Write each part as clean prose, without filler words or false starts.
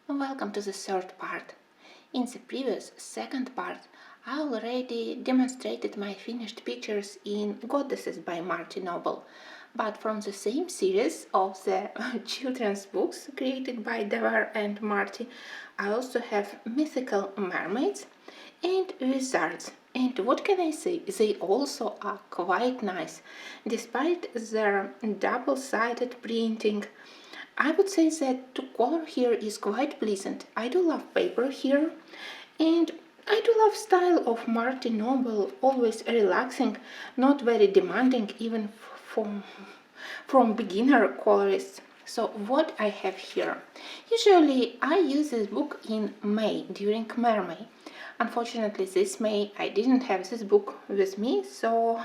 Welcome to the third part. In the previous second part, I already demonstrated my finished pictures in Goddesses by Marty Noble, but from the same series of the children's books created by Devar and Marty, I also have mythical mermaids and wizards. And what can I say? They also are quite nice, despite their double-sided printing. I would say that to color here is quite pleasant. I do love paper here, and I do love style of Marty Noble, always relaxing, not very demanding even from beginner colorists. So what I have here? Usually I use this book in May, during Mermay. Unfortunately this May I didn't have this book with me, so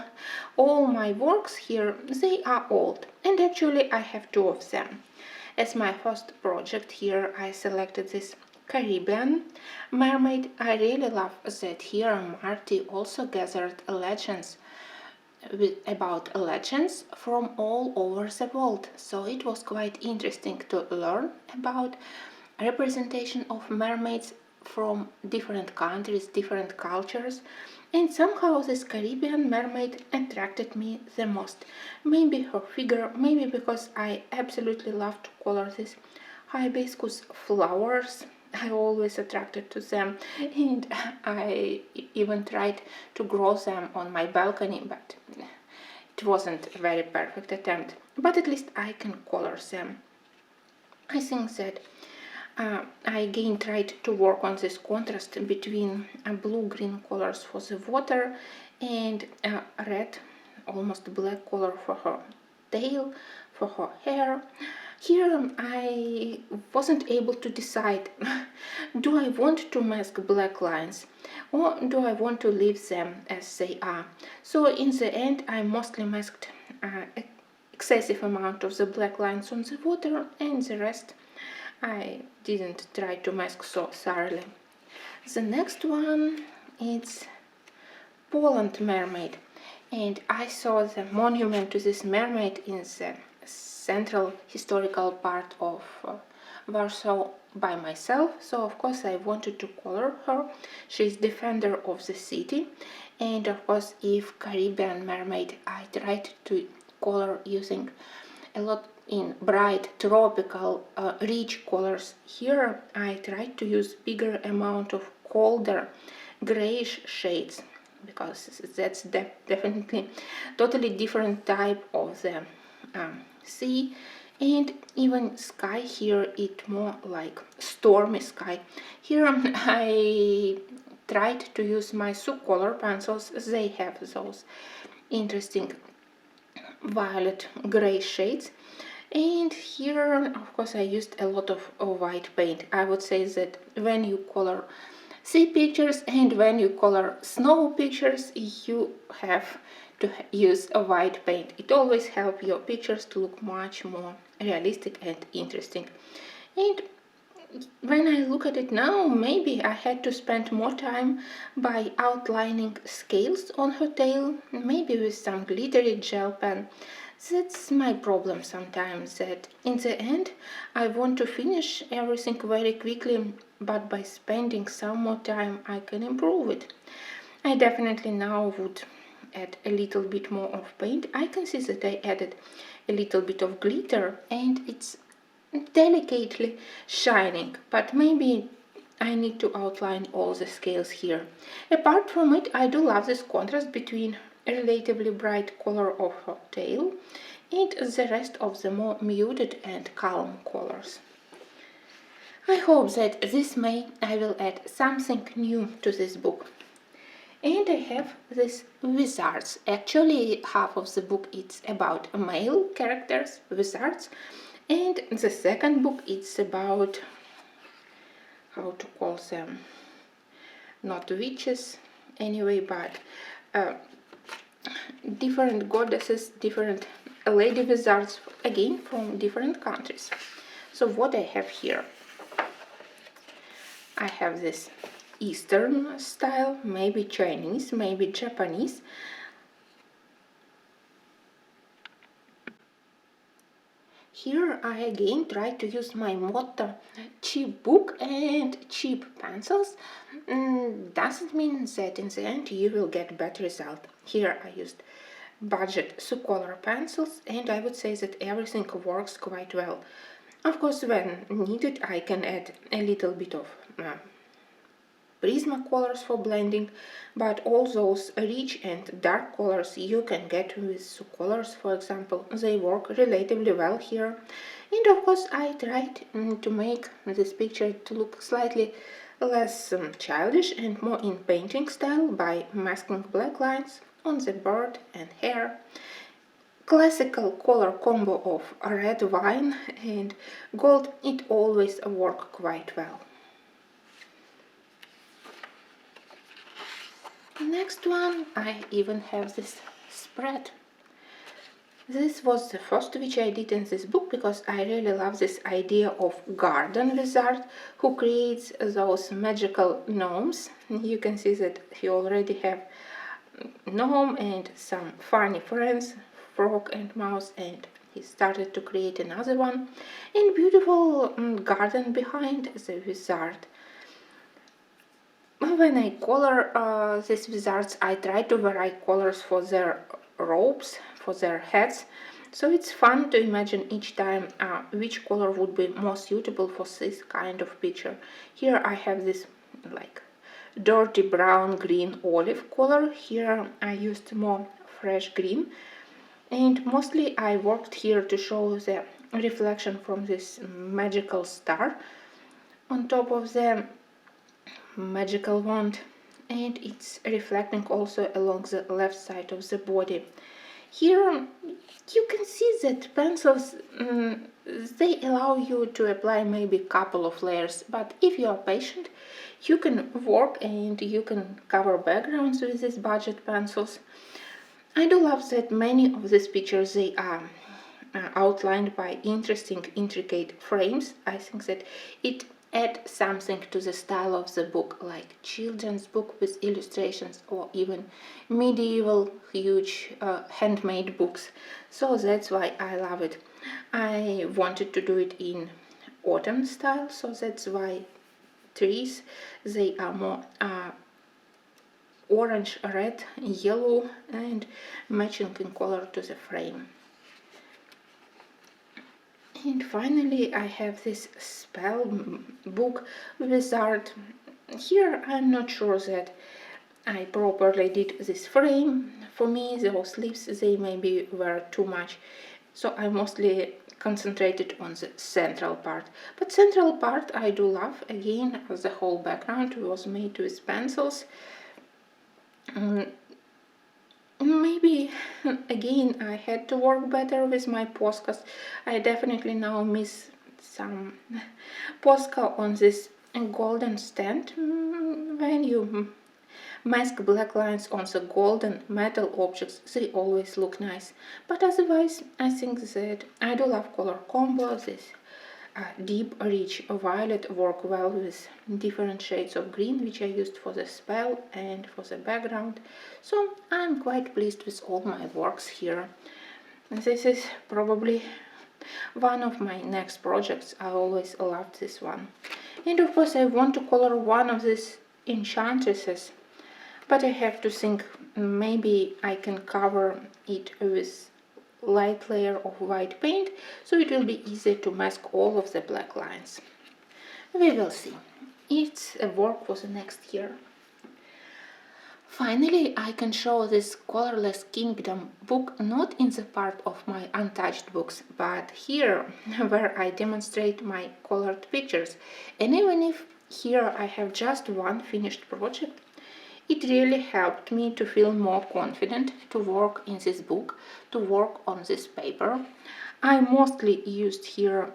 all my works here, they are old, and actually I have two of them. As my first project here I selected this Caribbean mermaid. I really love that here Marty also gathered legends about legends from all over the world, so it was quite interesting to learn about representation of mermaids from different countries, different cultures, and somehow this Caribbean mermaid attracted me the most. Maybe her figure, maybe because I absolutely love to color these hibiscus flowers. I always attracted to them, and I even tried to grow them on my balcony, but it wasn't a very perfect attempt. But at least I can color them. I think that I again tried to work on this contrast between blue-green colors for the water and red, almost black color for her tail, for her hair. Here I wasn't able to decide, do I want to mask black lines or do I want to leave them as they are? So in the end I mostly masked excessive amount of the black lines on the water, and the rest I didn't try to mask so thoroughly. The next one is Poland mermaid, and I saw the monument to this mermaid in the central historical part of Warsaw by myself, so of course I wanted to color her. She's defender of the city, and of course if Caribbean mermaid I tried to color using a lot in bright tropical rich colors. Here I tried to use bigger amount of colder grayish shades, because that's definitely totally different type of the sea, and even sky here it more like stormy sky. Here I tried to use my color pencils. They have those interesting violet gray shades, and here of course I used a lot of white paint. I would say that when you color sea pictures and when you color snow pictures you have to use a white paint. It always helps your pictures to look much more realistic and interesting. And when I look at it now, maybe I had to spend more time by outlining scales on her tail, maybe with some glittery gel pen. That's my problem sometimes, that in the end I want to finish everything very quickly, but by spending some more time I can improve it. I definitely now would add a little bit more of paint. I can see that I added a little bit of glitter and it's delicately shining, but maybe I need to outline all the scales here. Apart from it, I do love this contrast between a relatively bright color of her tail and the rest of the more muted and calm colors. I hope that this May I will add something new to this book. And I have this wizards. Actually, half of the book is about male characters, wizards, and the second book it's about, how to call them, not witches anyway, but different goddesses, different lady wizards, again from different countries. So what I have here, I have this Eastern style, maybe Chinese, maybe Japanese. Here I again try to use my motto, cheap book and cheap pencils. Doesn't mean that in the end you will get better result. Here I used budget color pencils, and I would say that everything works quite well. Of course, when needed, I can add a little bit of Prismacolors for blending, but all those rich and dark colors you can get with colors, for example, they work relatively well here. And of course, I tried to make this picture to look slightly less childish and more in painting style by masking black lines on the bird and hair. Classical color combo of red wine and gold, it always works quite well. Next one, I even have this spread. This was the first which I did in this book because I really love this idea of garden wizard who creates those magical gnomes. You can see that he already have gnome and some funny friends, frog and mouse, and he started to create another one. And beautiful garden behind the wizard. When I color these wizards, I try to vary colors for their robes, for their heads. So it's fun to imagine each time which color would be more suitable for this kind of picture. Here I have this like dirty brown, green, olive color. Here I used more fresh green. And mostly I worked here to show the reflection from this magical star on top of the magical wand, and it's reflecting also along the left side of the body. Here you can see that pencils they allow you to apply maybe a couple of layers, but if you are patient you can work and you can cover backgrounds with these budget pencils. I do love that many of these pictures they are outlined by interesting intricate frames. I think that it add something to the style of the book, like children's book with illustrations or even medieval huge handmade books. So that's why I love it. I wanted to do it in autumn style, so that's why trees they are more orange, red, yellow and matching in color to the frame. And finally I have this spell book wizard. Here I'm not sure that I properly did this frame. For me those leaves they maybe were too much, so I mostly concentrated on the central part. But central part I do love. Again, the whole background was made with pencils. Maybe again I had to work better with my Poscas. I definitely now miss some Posca on this golden stand. When you mask black lines on the golden metal objects, they always look nice. But otherwise I think that I do love color combos. This deep rich violet work well with different shades of green which I used for the spell and for the background. So I'm quite pleased with all my works here. This is probably one of my next projects. I always loved this one. And of course I want to color one of these enchantresses, but I have to think maybe I can cover it with light layer of white paint, so it will be easier to mask all of the black lines. We will see. It's a work for the next year. Finally, I can show this Colorless Kingdom book not in the part of my untouched books, but here where I demonstrate my colored pictures. And even if here I have just one finished project, it really helped me to feel more confident to work in this book, to work on this paper. I mostly used here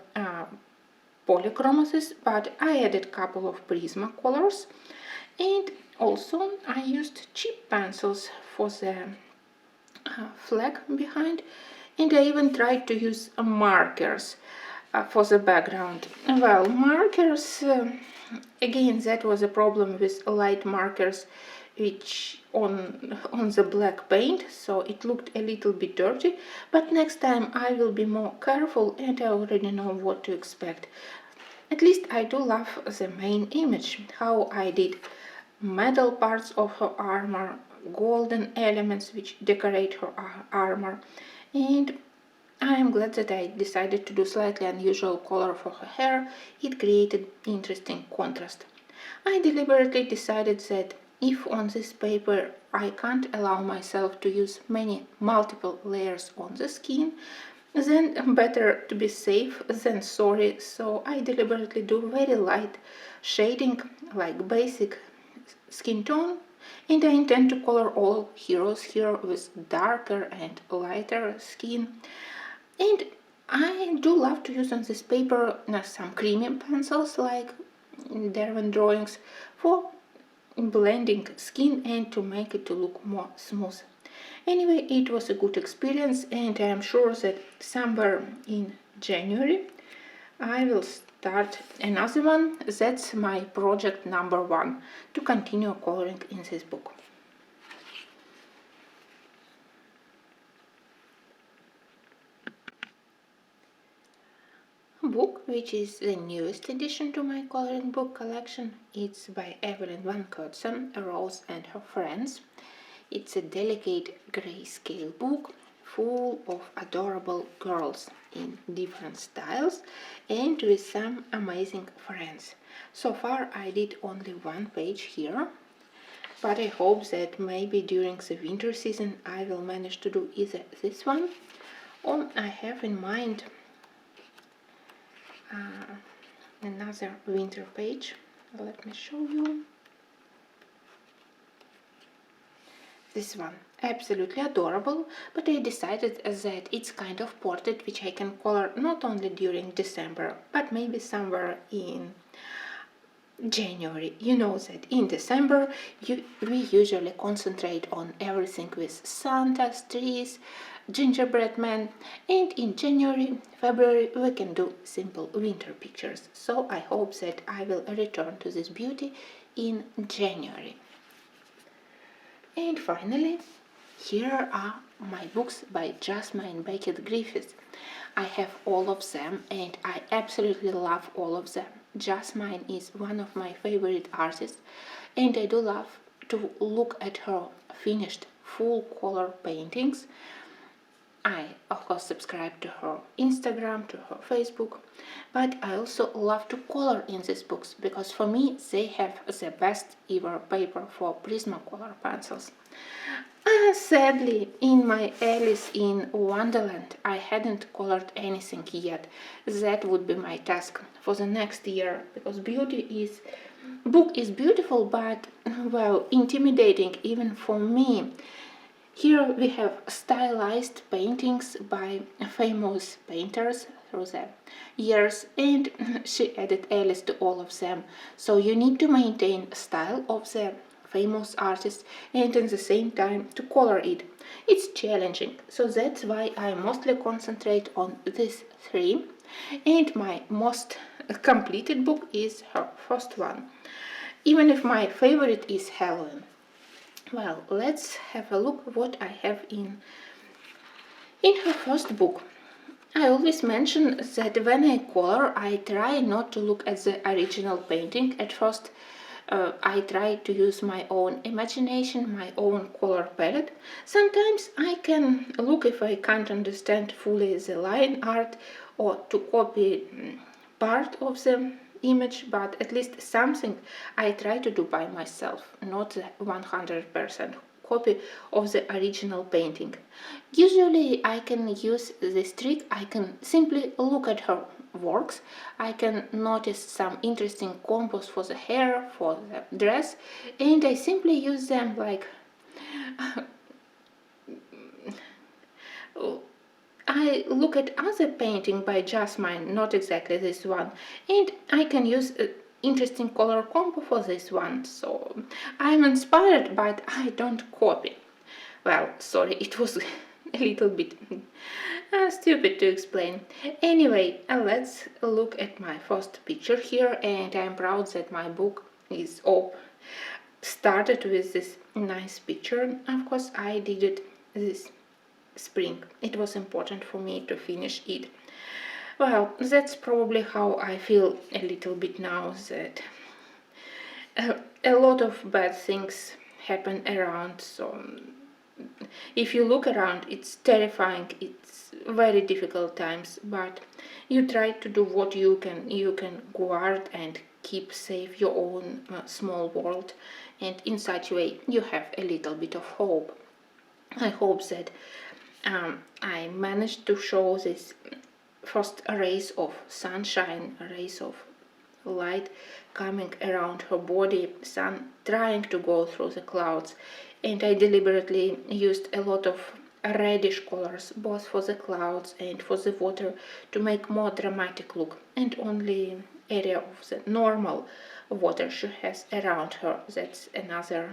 polychromoses, but I added a couple of Prismacolors, and also I used cheap pencils for the flag behind, and I even tried to use markers for the background. Well, markers, again, that was a problem with light markers. which on the black paint, so it looked a little bit dirty, but next time I will be more careful and I already know what to expect. At least I do love the main image, how I did metal parts of her armor, golden elements which decorate her armor, and I am glad that I decided to do slightly unusual color for her hair. It created interesting contrast. I deliberately decided that if on this paper I can't allow myself to use multiple layers on the skin, then better to be safe than sorry, so I deliberately do very light shading, like basic skin tone, and I intend to color all heroes here with darker and lighter skin. And I do love to use on this paper some creamy pencils like Derwent drawings for blending skin and to make it to look more smooth. Anyway, it was a good experience, and I am sure that somewhere in January I will start another one. That's my project number 1, to continue coloring in this book. Book, which is the newest addition to my coloring book collection. It's by Evelyn Van Kootsum, Rose and Her Friends. It's a delicate grayscale book full of adorable girls in different styles and with some amazing friends. So far I did only one page here, but I hope that maybe during the winter season I will manage to do either this one, or I have in mind another winter page. Let me show you. This one, absolutely adorable, but I decided that it's kind of portrait which I can color not only during December, but maybe somewhere in January. You know that in December we usually concentrate on everything with Santa's, trees, gingerbread man, and in January, February we can do simple winter pictures. So I hope that I will return to this beauty in January. And finally, here are my books by J.Becket-Griffith. I have all of them and I absolutely love all of them. Jasmine is one of my favorite artists, and I do love to look at her finished full color paintings. I of course subscribe to her Instagram, to her Facebook, but I also love to color in these books because for me they have the best ever paper for Prismacolor pencils. Sadly, in my Alice in Wonderland, I hadn't colored anything yet. That would be my task for the next year, because book is beautiful, but well, intimidating even for me. Here we have stylized paintings by famous painters through the years, and she added Alice to all of them. So you need to maintain style of the famous artist and at the same time to color it. It's challenging, so that's why I mostly concentrate on these 3, and my most completed book is her first one, even if my favorite is Halloween. Well, let's have a look what I have in her first book. I always mention that when I color, I try not to look at the original painting at first. I try to use my own imagination, my own color palette. Sometimes I can look if I can't understand fully the line art or to copy part of the image, but at least something I try to do by myself, not the 100% copy of the original painting. Usually I can use this trick. I can simply look at her works. I can notice some interesting combos for the hair, for the dress, and I simply use them like I look at other painting by Jasmine, not exactly this one, and I can use interesting color combo for this one, so I'm inspired, but I don't copy. Well, sorry, it was a little bit stupid to explain. Anyway, let's look at my first picture here, and I'm proud that my book is started with this nice picture. Of course, I did it this spring. It was important for me to finish it. Well, that's probably how I feel a little bit now, that a lot of bad things happen around. So if you look around, it's terrifying, it's very difficult times, but you try to do what you can guard and keep safe your own small world, and in such a way you have a little bit of hope. I hope that I managed to show this first rays of sunshine, rays of light coming around her body, sun trying to go through the clouds, and I deliberately used a lot of reddish colors both for the clouds and for the water to make more dramatic look, and only area of the normal water she has around her, that's another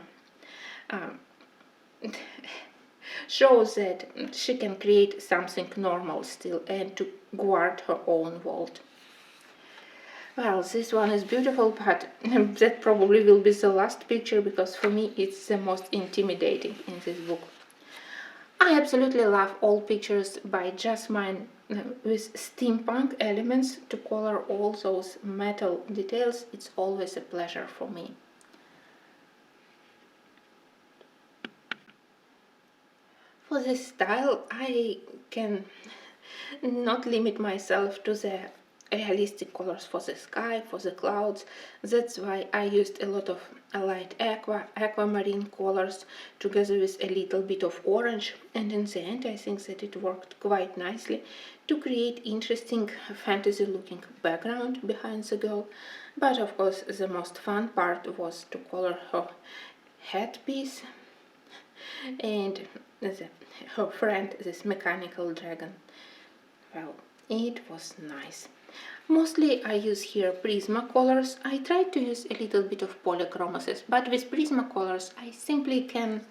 shows that she can create something normal still and to guard her own world. Well, this one is beautiful, but that probably will be the last picture, because for me it's the most intimidating in this book. I absolutely love all pictures by Jasmine with steampunk elements. To color all those metal details, it's always a pleasure for me. For this style, I can not limit myself to the realistic colors for the sky, for the clouds. That's why I used a lot of light aquamarine colors together with a little bit of orange, and in the end I think that it worked quite nicely to create interesting fantasy looking background behind the girl. But of course the most fun part was to color her headpiece and her friend, this mechanical dragon. Well, it was nice. Mostly I use here Prismacolors. I tried to use a little bit of polychromasis, but with Prismacolors I simply can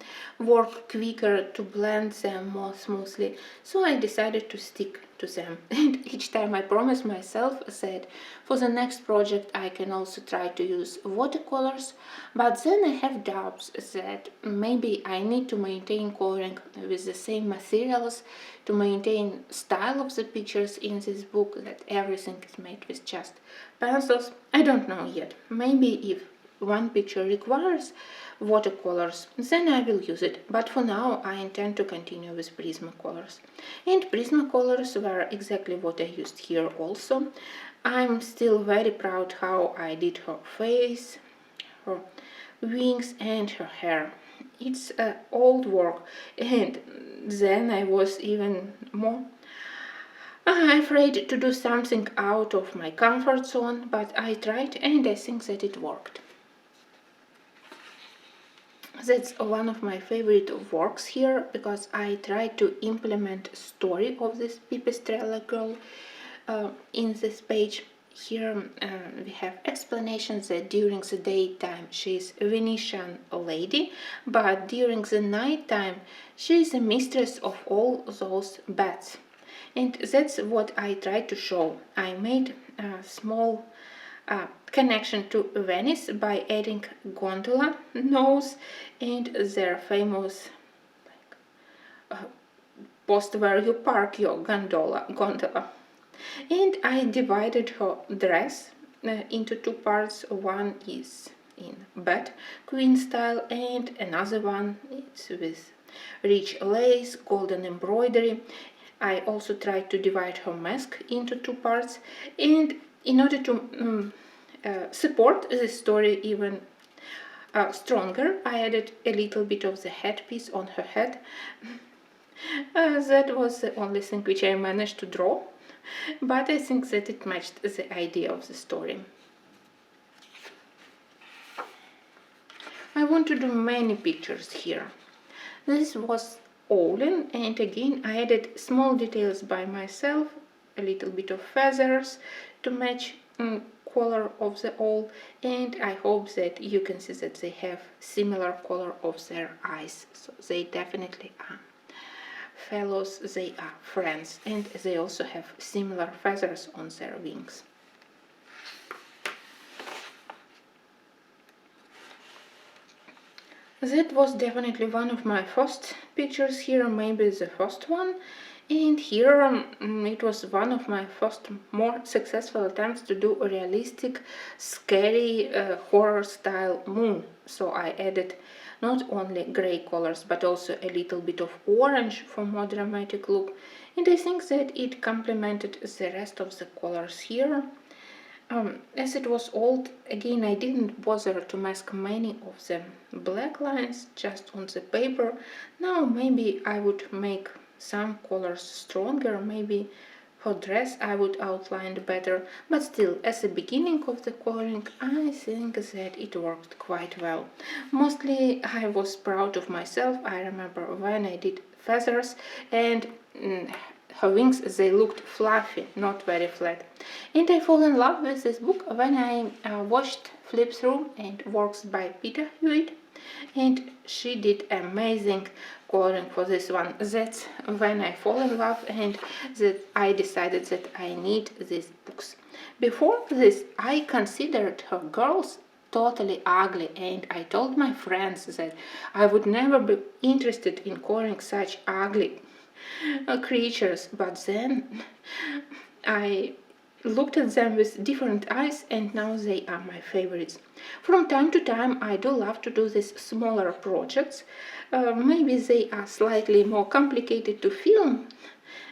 work quicker to blend them more smoothly, so I decided to stick to them. And each time I promise myself that for the next project I can also try to use watercolors, but then I have doubts that maybe I need to maintain coloring with the same materials to maintain style of the pictures in this book, that everything is made with just pencils. I don't know yet. Maybe if one picture requires watercolors, then I will use it, but for now I intend to continue with Prismacolors. And Prismacolors were exactly what I used here also. I'm still very proud how I did her face, her wings and her hair. It's old work, and then I was even more afraid to do something out of my comfort zone, but I tried and I think that it worked. That's one of my favorite works here, because I tried to implement story of this Pipistrella girl in this page. Here we have explanations that during the daytime she is a Venetian lady, but during the nighttime she is a mistress of all those bats. And that's what I tried to show. I made a small connection to Venice by adding gondola nose and their famous post where you park your gondola. And I divided her dress into two parts. One is in Bat Queen style and another one is with rich lace, golden embroidery. I also tried to divide her mask into two parts, and in order to support the story even stronger, I added a little bit of the headpiece on her head. That was the only thing which I managed to draw, but I think that it matched the idea of the story. I want to do many pictures here. This was Olin, and again I added small details by myself, a little bit of feathers to match color of the owl, and I hope that you can see that they have similar color of their eyes, so they definitely are fellows, they are friends, and they also have similar feathers on their wings. That was definitely one of my first pictures here, maybe the first one. And here it was one of my first more successful attempts to do a realistic, scary horror style moon. So I added not only grey colors but also a little bit of orange for more dramatic look. And I think that it complemented the rest of the colors here. As it was old, again I didn't bother to mask many of the black lines just on the paper. Now maybe I would make some colors stronger, maybe for dress I would outline better, but still, as a beginning of the coloring, I think that it worked quite well. Mostly I was proud of myself. I remember when I did feathers and her wings, they looked fluffy, not very flat. And I fell in love with this book when I watched Flip Through and Works by Peter Hewitt, and she did amazing coloring for this one. That's when I fall in love and that I decided that I need these books. Before this, I considered her girls totally ugly, and I told my friends that I would never be interested in coloring such ugly creatures, but then I looked at them with different eyes and now they are my favorites. From time to time I do love to do these smaller projects. Maybe they are slightly more complicated to film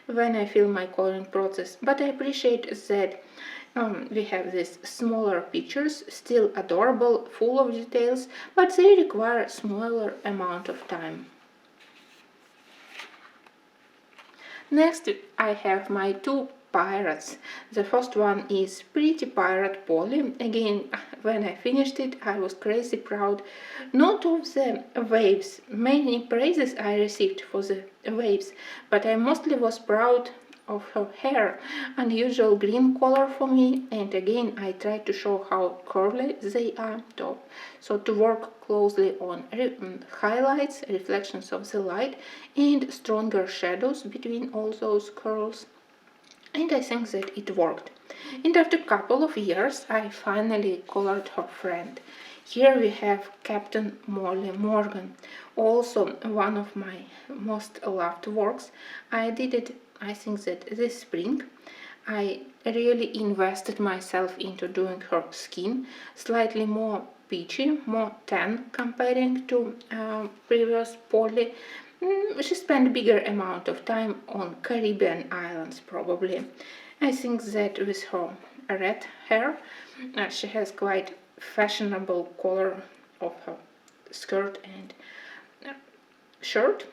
when I film my coloring process, but I appreciate that we have these smaller pictures, still adorable, full of details, but they require smaller amount of time. Next, I have my two pirates. The first one is Pretty Pirate Polly. Again, when I finished it, I was crazy proud, not of the waves. Many praises I received for the waves, but I mostly was proud of her hair, unusual green color for me, and again I tried to show how curly they are, so to work closely on highlights, reflections of the light, and stronger shadows between all those curls. And I think that it worked. And after a couple of years I finally colored her friend. Here we have Captain Molly Morgan, also one of my most loved works. I did it, I think that this spring. I really invested myself into doing her skin, slightly more peachy, more tan comparing to previous Polly. She spent a bigger amount of time on Caribbean islands probably. I think that with her red hair, she has quite fashionable color of her skirt and shirt.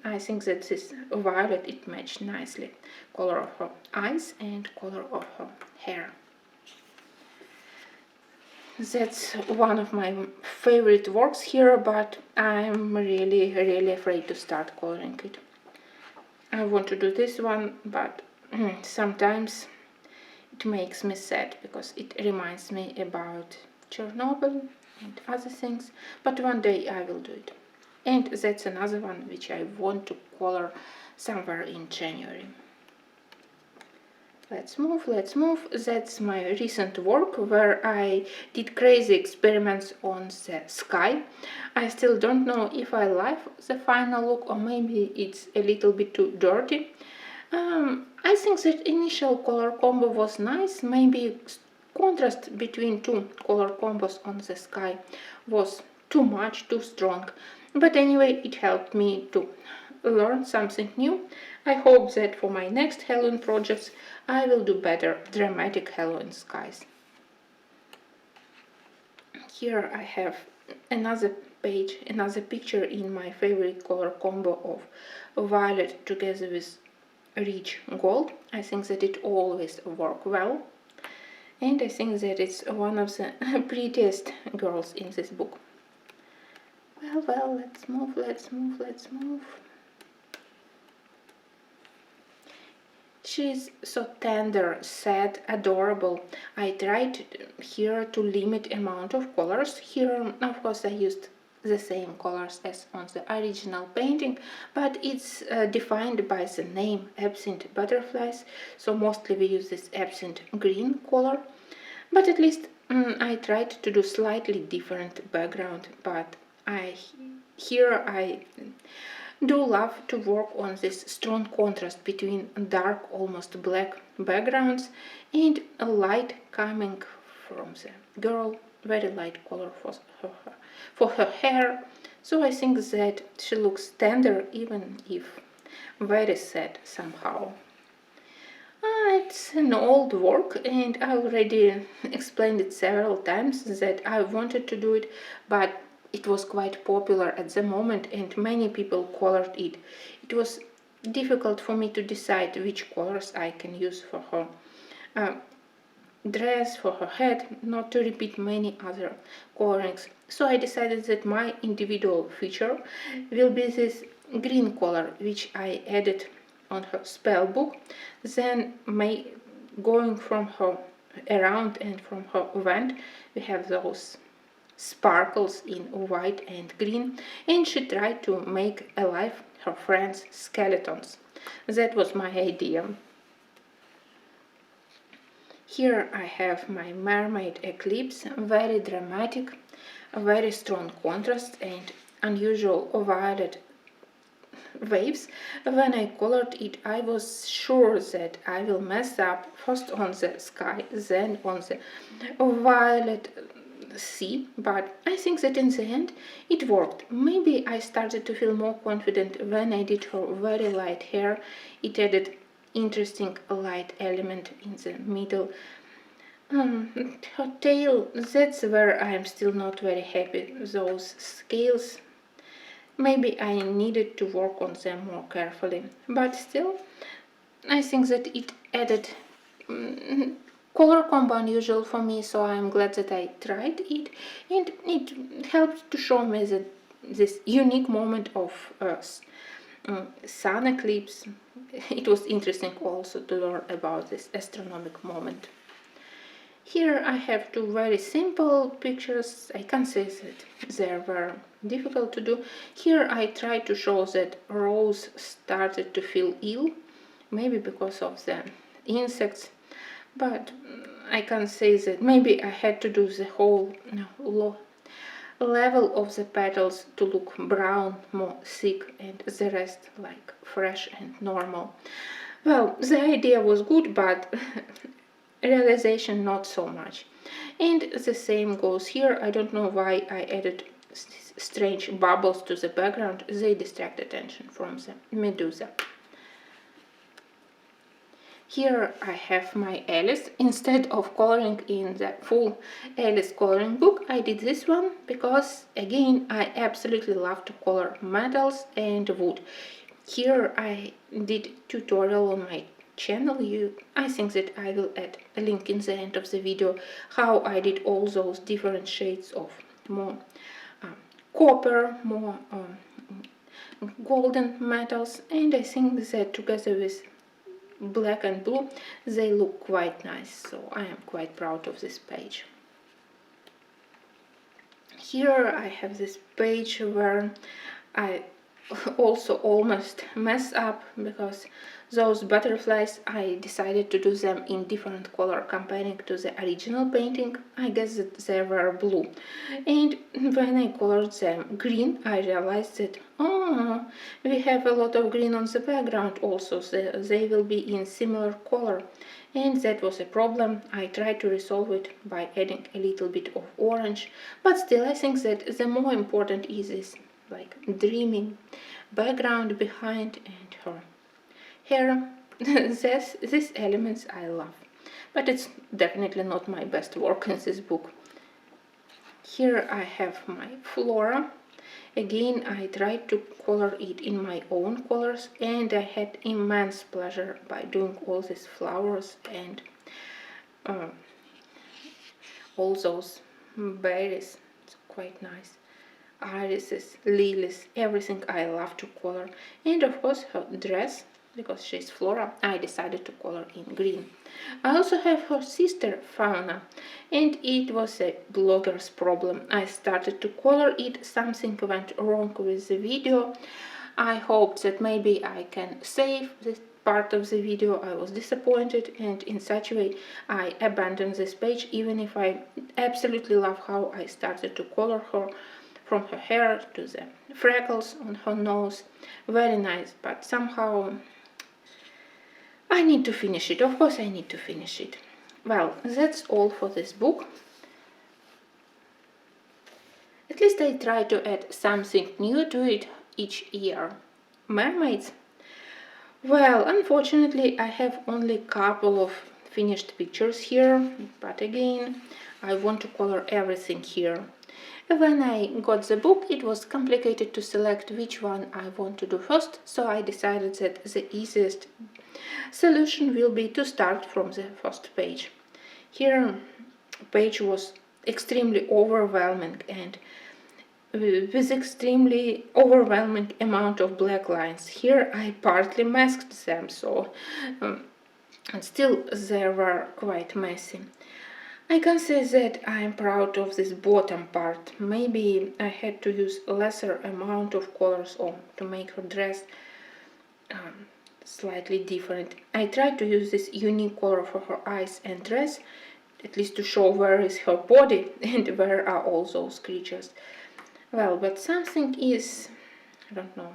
I think that this violet, it matched nicely color of her eyes and color of her hair. That's one of my favorite works here, but I'm really afraid to start coloring it. I want to do this one, but sometimes it makes me sad because it reminds me about Chernobyl and other things, but one day I will do it. And that's another one which I want to color somewhere in January. Let's move. That's my recent work where I did crazy experiments on the sky. I still don't know if I like the final look or maybe it's a little bit too dirty. I think that initial color combo was nice. Maybe contrast between two color combos on the sky was too much, too strong. But anyway, it helped me to learn something new. I hope that for my next Halloween projects I will do better dramatic Halloween skies. Here I have another page, another picture in my favorite color combo of violet together with rich gold. I think that it always works well, and I think that it's one of the prettiest girls in this book. Well, let's move. She's so tender, sad, adorable. I tried here to limit amount of colors. Here, of course, I used the same colors as on the original painting, but it's defined by the name Absinthe Butterflies, so mostly we use this absinthe green color. But at least I tried to do slightly different background, but I Here I do love to work on this strong contrast between dark, almost black backgrounds and a light coming from the girl, very light color for her hair. So I think that she looks tender even if very sad somehow. It's an old work and I already explained it several times that I wanted to do it, but it was quite popular at the moment and many people colored it. It was difficult for me to decide which colors I can use for her dress, for her head, not to repeat many other colorings. So I decided that my individual feature will be this green color, which I added on her spell book, then going from her around and from her vent we have those sparkles in white and green, and she tried to make alive her friends' skeletons. That was my idea. Here I have my mermaid eclipse, very dramatic, very strong contrast and unusual violet waves. When I colored it, I was sure that I will mess up first on the sky, then on the violet sea, but I think that in the end it worked. Maybe I started to feel more confident when I did her very light hair. It added interesting light element in the middle. Her tail, that's where I am still not very happy. Those scales, maybe I needed to work on them more carefully, but still I think that it added color combo unusual for me, so I'm glad that I tried it, and it helped to show me that this unique moment of sun eclipse. It was interesting also to learn about this astronomical moment. Here I have two very simple pictures. I can't say that they were difficult to do. Here I tried to show that Rose started to feel ill, maybe because of the insects, but I can't say that. Maybe I had to do the whole level of the petals to look brown, more thick, and the rest like fresh and normal. Well, the idea was good, but realization not so much. And the same goes here. I don't know why I added strange bubbles to the background. They distract attention from the medusa. Here I have my Alice. Instead of coloring in the full Alice coloring book, I did this one because, again, I absolutely love to color metals and wood. Here I did tutorial on my channel. I think that I will add a link in the end of the video how I did all those different shades of more copper, more golden metals, and I think that together with black and blue they look quite nice, so I am quite proud of this page. Here I have this page where I also almost mess up because those butterflies, I decided to do them in different color comparing to the original painting. I guess that they were blue, and when I colored them green I realized that we have a lot of green on the background also, so they will be in similar color, and that was a problem. I tried to resolve it by adding a little bit of orange, but still I think that the more important is this like dreaming background behind and her hair. These elements I love, but it's definitely not my best work in this book. Here I have my flora. Again, I tried to color it in my own colors, and I had immense pleasure by doing all these flowers and all those berries. It's quite nice. Irises, lilies, everything I love to color. And of course her dress, because she's Flora, I decided to color in green. I also have her sister Fauna, and it was a blogger's problem. I started to color it, something went wrong with the video. I hoped that maybe I can save this part of the video. I was disappointed, and in such a way I abandoned this page, even if I absolutely love how I started to color her, from her hair to the freckles on her nose. Very nice, but somehow I need to finish it. Of course I need to finish it. Well, that's all for this book. At least I try to add something new to it each year. Mermaids? Well, unfortunately I have only a couple of finished pictures here, but again, I want to color everything here. When I got the book, it was complicated to select which one I want to do first, so I decided that the easiest solution will be to start from the first page. Here, page was extremely overwhelming and with extremely overwhelming amount of black lines. Here I partly masked them, so and still they were quite messy. I can say that I am proud of this bottom part. Maybe I had to use a lesser amount of colors to make her dress slightly different. I tried to use this unique color for her eyes and dress, at least to show where is her body and where are all those creatures. Well, but something is, I don't know,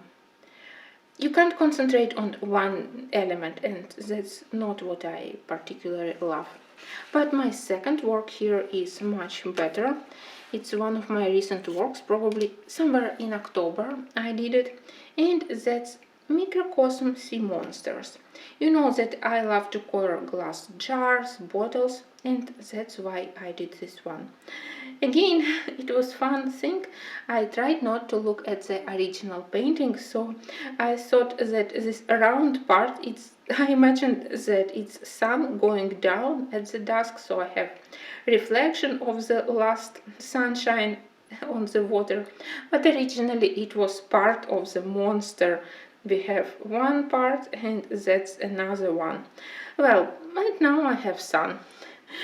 you can't concentrate on one element, and that's not what I particularly love. But my second work here is much better. It's one of my recent works, probably somewhere in October I did it, and that's microcosm sea monsters. You know that I love to color glass jars, bottles, and that's why I did this one. Again, it was fun thing. I tried not to look at the original painting, so I thought that this round part, I imagined that it's sun going down at the dusk, so I have reflection of the last sunshine on the water, but originally it was part of the monster. We have one part and that's another one. Well, right now I have sun.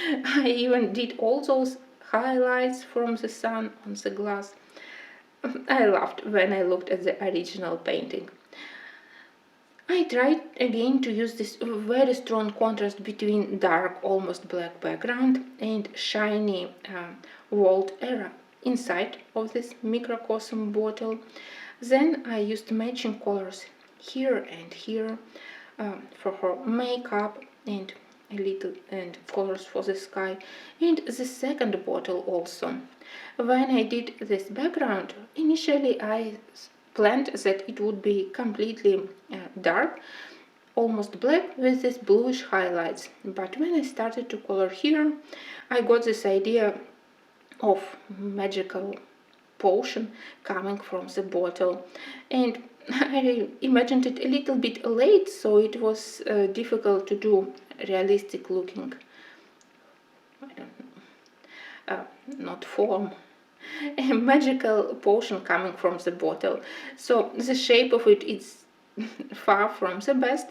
I even did all those highlights from the sun on the glass. I laughed when I looked at the original painting. I tried again to use this very strong contrast between dark, almost black background and shiny walled area inside of this microcosm bottle. Then I used matching colors here and here for her makeup and a little and colors for the sky, and the second bottle also. When I did this background, initially I planned that it would be completely dark, almost black with these bluish highlights, but when I started to color here, I got this idea of magical potion coming from the bottle, and I imagined it a little bit late, so it was difficult to do realistic looking, I don't know, not form, a magical potion coming from the bottle. So the shape of it is far from the best,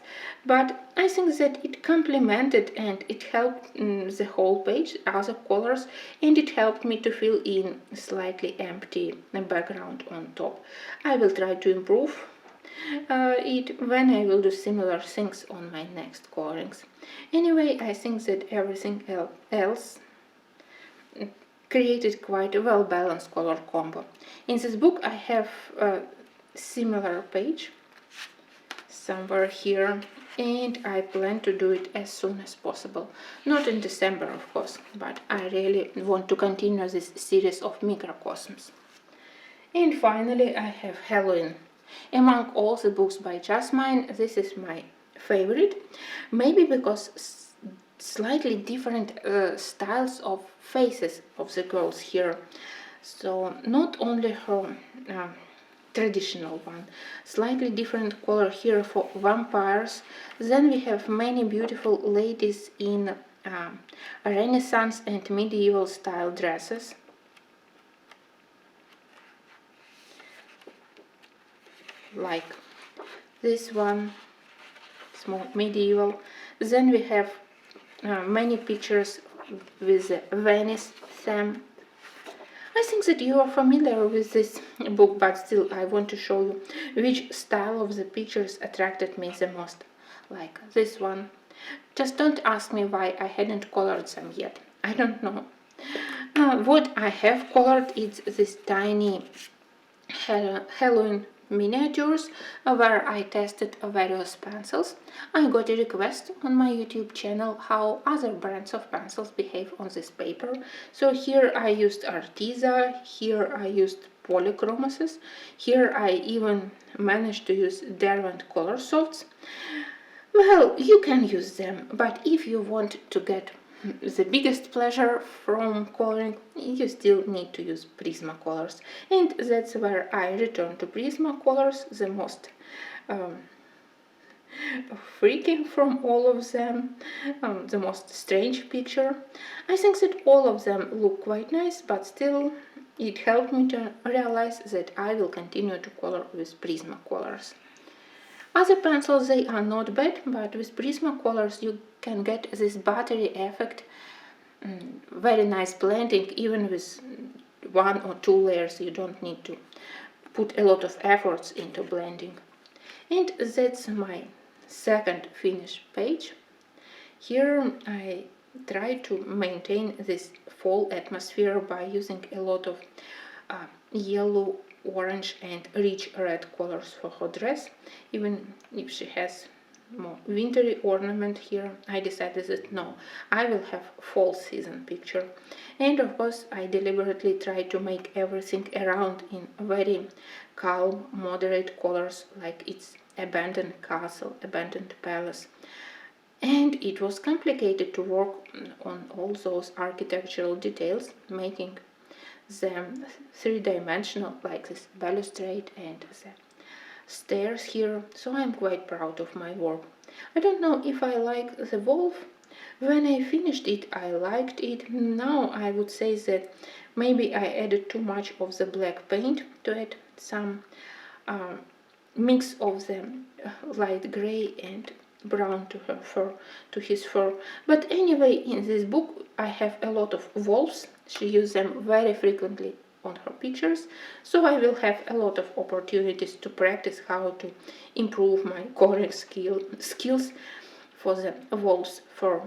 but I think that it complemented and it helped the whole page, other colors, and it helped me to fill in slightly empty background on top. I will try to improve it when I will do similar things on my next colorings. Anyway, I think that everything else created quite a well-balanced color combo. In this book I have a similar page somewhere here, and I plan to do it as soon as possible. Not in December, of course, but I really want to continue this series of microcosms. And finally I have Halloween. Among all the books by Jasmine, this is my favorite, maybe because slightly different styles of faces of the girls here. So not only her traditional one, slightly different color here for vampires. Then we have many beautiful ladies in Renaissance and medieval style dresses. Like this one, small medieval. Then we have many pictures with the Venice theme. I think that you are familiar with this book, but still I want to show you which style of the pictures attracted me the most. Like this one. Just don't ask me why I hadn't colored them yet. I don't know. What I have colored is this tiny Halloween miniatures where I tested various pencils. I got a request on my YouTube channel how other brands of pencils behave on this paper. So here I used Arteza, here I used polychromases, here I even managed to use Derwent color salts. Well, you can use them, but if you want to get the biggest pleasure from coloring, you still need to use Prismacolors, and that's where I return to Prismacolors, the most freaking from all of them, the most strange picture. I think that all of them look quite nice, but still it helped me to realize that I will continue to color with Prismacolors. Other pencils, they are not bad, but with Prismacolors you can get this buttery effect, very nice blending, even with 1 or 2 layers. You don't need to put a lot of efforts into blending. And that's my second finished page. Here I try to maintain this fall atmosphere by using a lot of yellow, orange and rich red colors for her dress. Even if she has more wintry ornament here, I decided that no, I will have fall season picture. And of course I deliberately try to make everything around in very calm, moderate colors, like it's abandoned castle, abandoned palace. And it was complicated to work on all those architectural details, making them three-dimensional, like this balustrade and the stairs here, so I'm quite proud of my work. I don't know if I like the wolf. When I finished it, I liked it. Now I would say that maybe I added too much of the black paint to add some mix of the light gray and brown to her fur, to his fur. But anyway, in this book I have a lot of wolves. She uses them very frequently on her pictures, so I will have a lot of opportunities to practice how to improve my coloring skills for the wolves fur.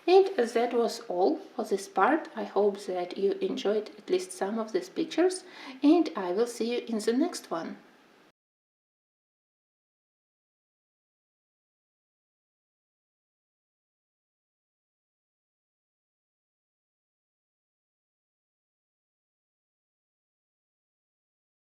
And that was all for this part. I hope that you enjoyed at least some of these pictures, and I will see you in the next one.